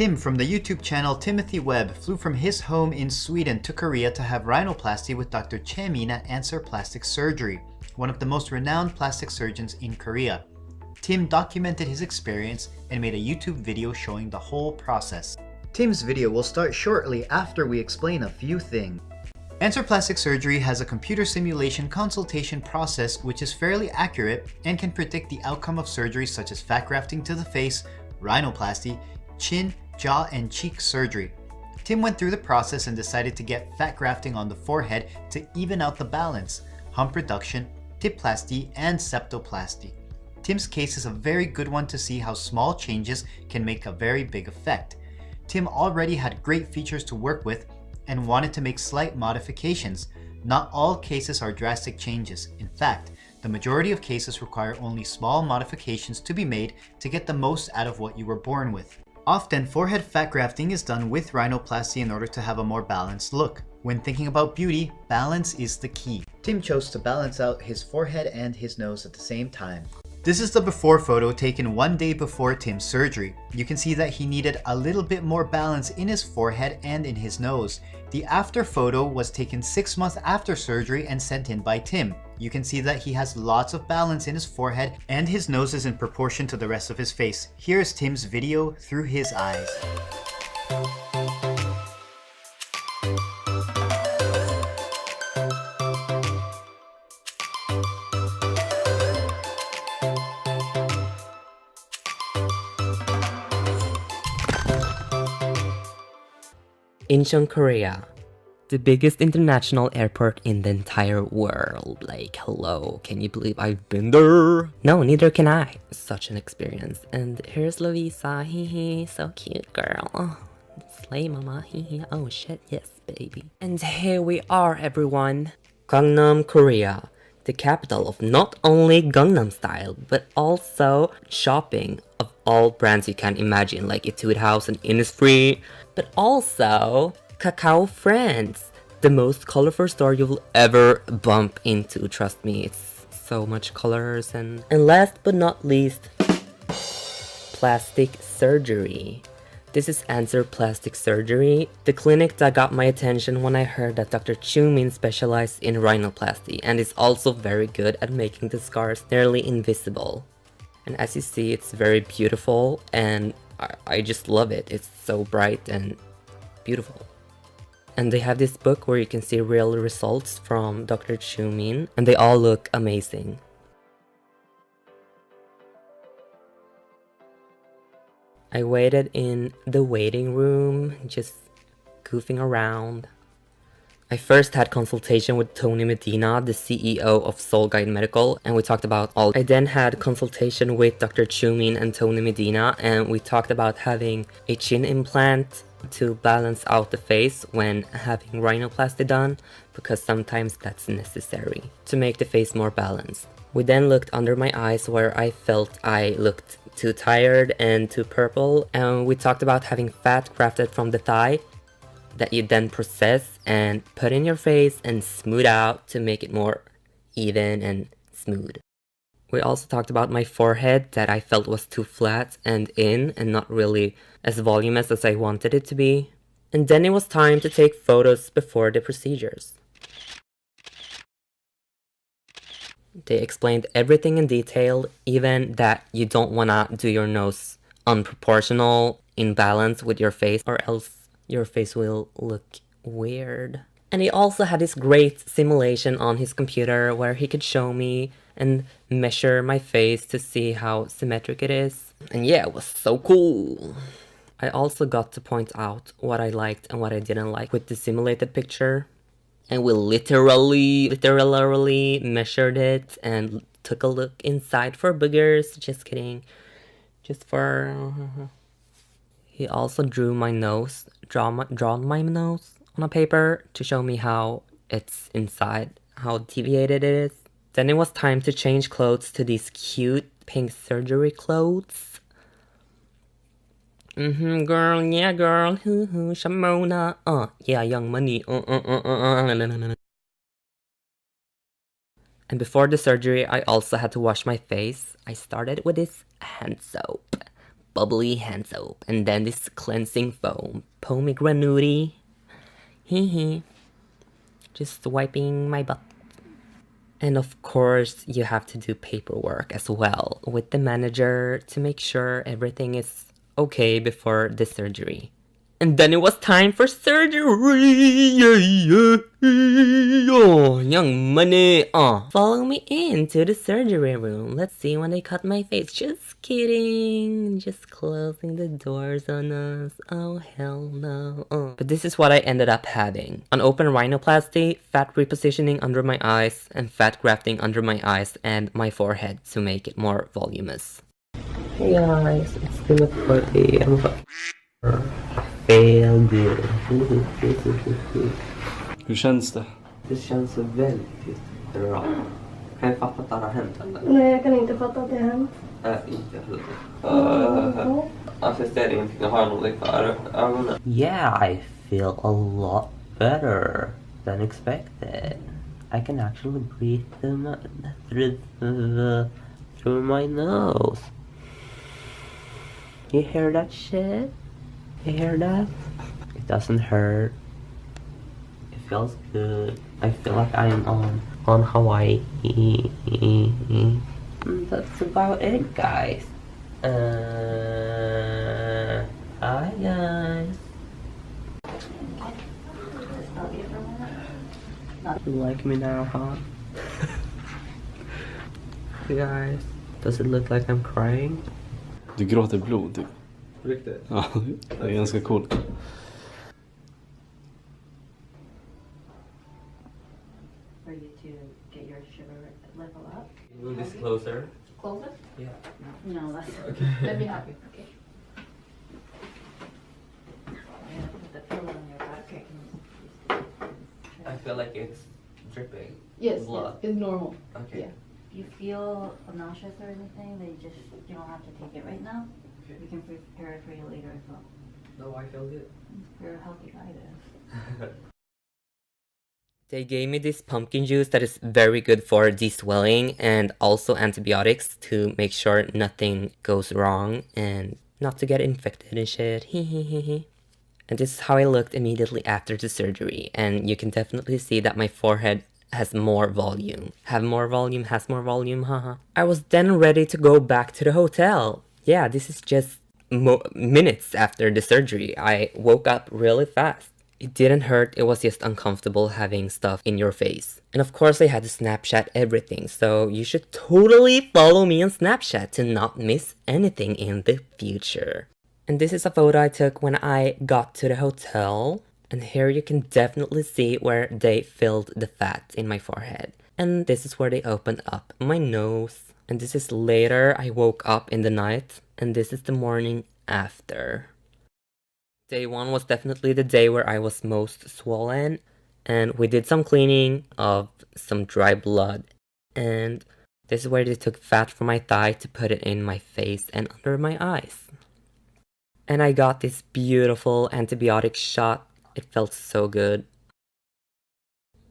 Tim from the YouTube channel Timothy Wehbe flew from his home in Sweden to Korea to have rhinoplasty with Dr. Chae-min at Answer Plastic Surgery, one of the most renowned plastic surgeons in Korea. Tim documented his experience and made a YouTube video showing the whole process. Tim's video will start shortly after we explain a few things. Answer Plastic Surgery has a computer simulation consultation process which is fairly accurate and can predict the outcome of surgeries such as fat grafting to the face, rhinoplasty, chin, jaw, and cheek surgery. Tim went through the process and decided to get fat grafting on the forehead to even out the balance, hump reduction, tipplasty, and septoplasty. Tim's case is a very good one to see how small changes can make a very big effect. Tim already had great features to work with and wanted to make slight modifications. Not all cases are drastic changes. In fact, the majority of cases require only small modifications to be made to get the most out of what you were born with. Often, forehead fat grafting is done with rhinoplasty in order to have a more balanced look. When thinking about beauty, balance is the key. Tim chose to balance out his forehead and his nose at the same time. This is the before photo taken one day before Tim's surgery. You can see that he needed a little bit more balance in his forehead and in his nose. The after photo was taken 6 months after surgery and sent in by Tim. You can see that he has lots of balance in his forehead and his nose is in proportion to the rest of his face. Here is Tim's video through his eyes. Incheon, Korea, the biggest international airport in the entire world. Like, hello, can you believe I've been there? No, neither can I. Such an experience. And here's Louisa, hee so cute girl. Oh, slay mama, hee oh shit, yes baby. And here we are everyone. Gangnam, Korea, the capital of not only Gangnam Style, but also shopping of all brands you can imagine, like Etude House and Innisfree, but also Kakao Friends, the most colorful store you'll ever bump into. Trust me, it's so much colors. And last but not least, plastic surgery. This is Answer Plastic Surgery, the clinic that got my attention when I heard that Dr. Chae-min specialized in rhinoplasty and is also very good at making the scars nearly invisible. And as you see, it's very beautiful and I just love it. It's so bright and beautiful. And they have this book where you can see real results from Dr. Chae-min and they all look amazing. I waited in the waiting room, just goofing around. I first had consultation with Tony Medina, the CEO of Seoul Guide Medical, and we talked about all. I then had consultation with Dr. Chae-min and Tony Medina, and we talked about having a chin implant to balance out the face when having rhinoplasty done, because sometimes that's necessary to make the face more balanced. We then looked under my eyes where I felt I looked too tired and too purple, and we talked about having fat grafted from the thigh that you then process and put in your face and smooth out to make it more even and smooth. We also talked about my forehead that I felt was too flat and in and not really as voluminous as I wanted it to be. And then it was time to take photos before the procedures. They explained everything in detail, even that you don't wanna do your nose unproportional, imbalance with your face, or else your face will look weird. And he also had this great simulation on his computer where he could show me and measure my face to see how symmetric it is. And yeah, it was so cool. I also got to point out what I liked and what I didn't like with the simulated picture. And we literally measured it and took a look inside for boogers. Just kidding. Just for... He also drew my nose, drawn my nose on a paper to show me how it's inside, how deviated it is. Then it was time to change clothes to these cute pink surgery clothes. Girl, yeah, girl, Shamona, yeah, Young Money, And before the surgery, I also had to wash my face. I started with this hand soap. bubbly hand soap, and then this cleansing foam, pomegranate. Hee. Just wiping my butt. And of course, you have to do paperwork as well with the manager to make sure everything is okay before the surgery. And then it was time for surgery! Oh, young money! Follow me into the surgery room. Let's see when they cut my face. Just kidding. Just closing the doors on us. Oh, hell no. But this is what I ended up having. An open rhinoplasty, fat repositioning under my eyes, and fat grafting under my eyes and my forehead to make it more voluminous. Hey guys, it's been a party. Feel good. Hur känns det? Det känns väldigt bra. Kan jag fatta att det har hänt eller? Nej, jag kan inte fatta att det har hänt. Inte heller. Alltså jag ser ingenting, jag har någonting för ögonen. Yeah, I feel a lot better than expected. I can actually breathe through my nose. You hear that shit? You hear that? It doesn't hurt. It feels good. I feel like I'm on Hawaii. That's about it, guys. Hi guys. You like me now, huh? Hey guys. Does it look like I'm crying? Du gråter blod typ. Riktigt? Ja, det är ganska coolt. For you to get your sugar level up. Move this closer. Closer? Yeah. No, that's Okay. Let me help you. Okay. I'm gonna put the pillow on your back. Okay. I feel like it's dripping. Yes, Blood. it's normal. Okay. Yeah. If you feel nauseous or anything, then you don't have to take it right now. Okay. We can prepare it for you later as well. No, I feel good. You're a healthy guy then. They gave me this pumpkin juice that is very good for de-swelling and also antibiotics to make sure nothing goes wrong and not to get infected and shit. And this is how I looked immediately after the surgery, and you can definitely see that my forehead has more volume. Has more volume, haha. I was then ready to go back to the hotel. Yeah, this is just minutes after the surgery. I woke up really fast. It didn't hurt, it was just uncomfortable having stuff in your face. And of course I had to Snapchat everything, so you should totally follow me on Snapchat to not miss anything in the future. And this is a photo I took when I got to the hotel. And here you can definitely see where they filled the fat in my forehead. And this is where they opened up my nose. And this is later, I woke up in the night. And this is the morning after. Day 1 was definitely the day where I was most swollen. And we did some cleaning of some dry blood. And this is where they took fat from my thigh to put it in my face and under my eyes. And I got this beautiful antibiotic shot. It felt so good.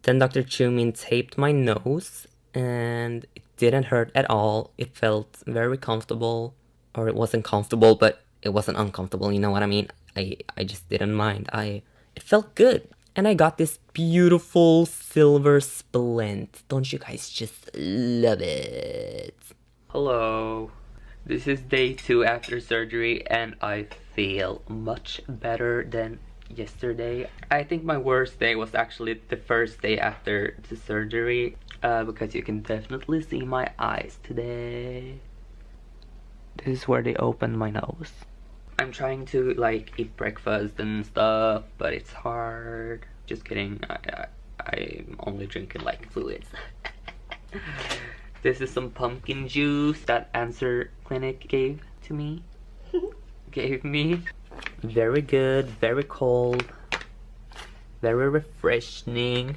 Then Dr. Chumin taped my nose, and it didn't hurt at all. It felt very comfortable, or it wasn't comfortable, but it wasn't uncomfortable, you know what I mean? I just didn't mind. It felt good. And I got this beautiful silver splint. Don't you guys just love it? Hello. This is day 2 after surgery, and I feel much better than yesterday. I think my worst day was actually the first day after the surgery, because you can definitely see my eyes today. This is where they opened my nose. I'm trying to like eat breakfast and stuff, but it's hard. Just kidding. I'm only drinking like fluids. This is some pumpkin juice that Answer Clinic gave me. Very good, very cold, very refreshing.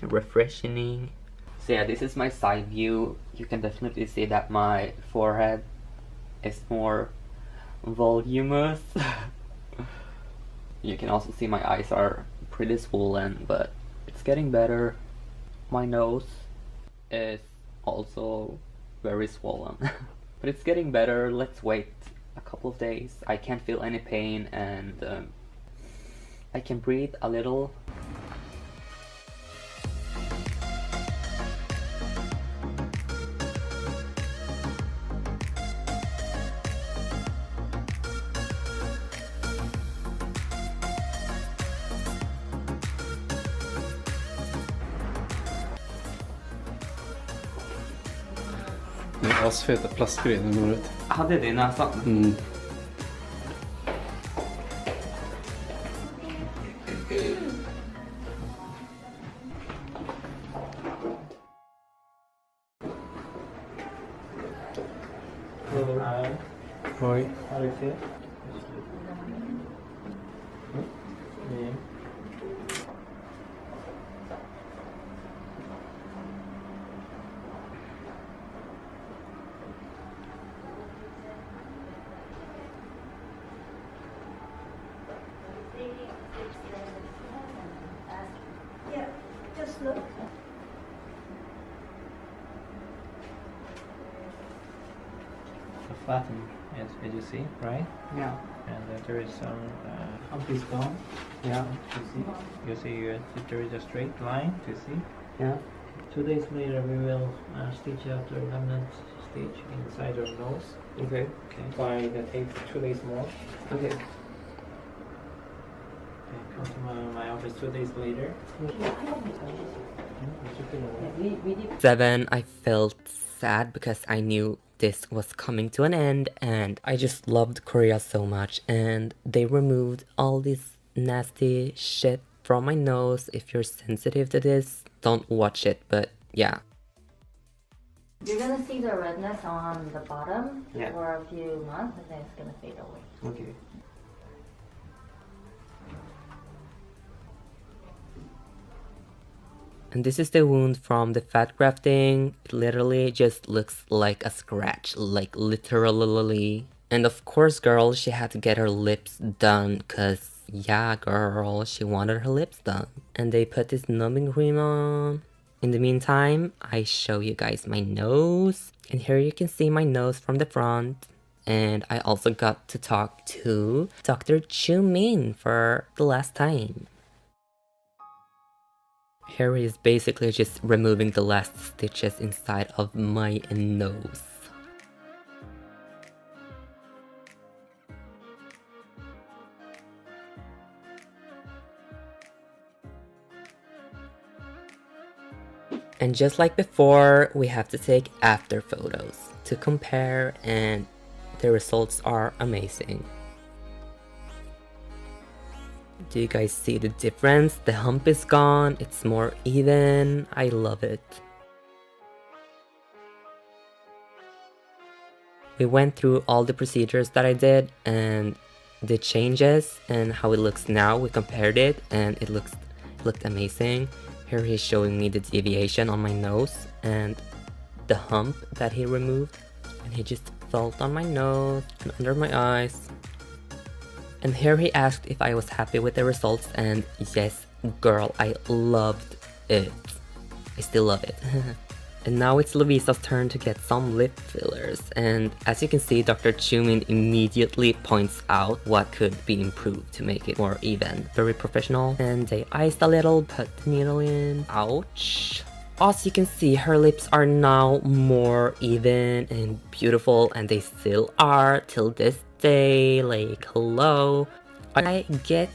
So yeah, this is my side view. You can definitely see that my forehead is more voluminous. You can also see my eyes are pretty swollen, but it's getting better. My nose is also very swollen. But it's getting better. Let's wait a couple of days. I can't feel any pain, and I can breathe a little. Det är asfeta plastgrejer när går ut. Hade det i näsan? Mm. Oj. Yeah, just look. The flatten, as you see, right? Yeah. And there is some hump is gone. Yeah. You see there is a straight line to see. Yeah. 2 days later we will stitch out the remnant stitch inside your nose. Okay. Okay. By the tape 2 days more. Okay. Okay, come to my office 2 days later. We did 7, I felt sad because I knew this was coming to an end, and I just loved Korea so much, and they removed all this nasty shit from my nose. If you're sensitive to this, don't watch it, but yeah. You're gonna see the redness on the bottom Yeah. for a few months, and then it's gonna fade away. Okay. And this is the wound from the fat grafting. It literally just looks like a scratch, like literally. And of course, girl, she had to get her lips done, cause yeah, girl, she wanted her lips done. And they put this numbing cream on. In the meantime, I show you guys my nose. And here you can see my nose from the front. And I also got to talk to Dr. Chu Min for the last time. Here is basically just removing the last stitches inside of my nose. And just like before, we have to take after photos to compare, and the results are amazing. Do you guys see the difference? The hump is gone, it's more even. I love it. We went through all the procedures that I did and the changes and how it looks now. We compared it and it looked amazing. Here he's showing me the deviation on my nose and the hump that he removed. And he just felt on my nose and under my eyes. And here he asked if I was happy with the results, and yes, girl, I loved it. I still love it. And now it's Lovisa's turn to get some lip fillers, and as you can see, Dr. Chumin immediately points out what could be improved to make it more even. Very professional, and they iced a little, put the needle in. Ouch. As you can see, her lips are now more even and beautiful, and they still are till this day. Like, hello. I get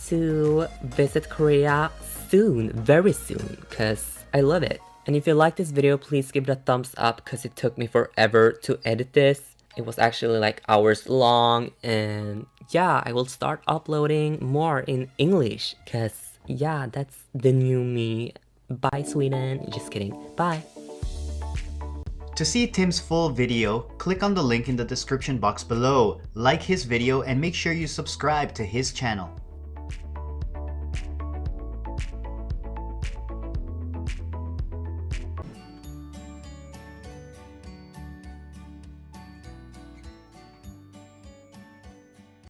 to visit Korea soon, very soon, because I love it. And if you like this video, please give it a thumbs up, because it took me forever to edit this. It was actually like hours long, and yeah, I will start uploading more in English, because yeah, that's the new me. Bye, Sweden. Just kidding. Bye. To see Tim's full video, click on the link in the description box below, like his video, and make sure you subscribe to his channel.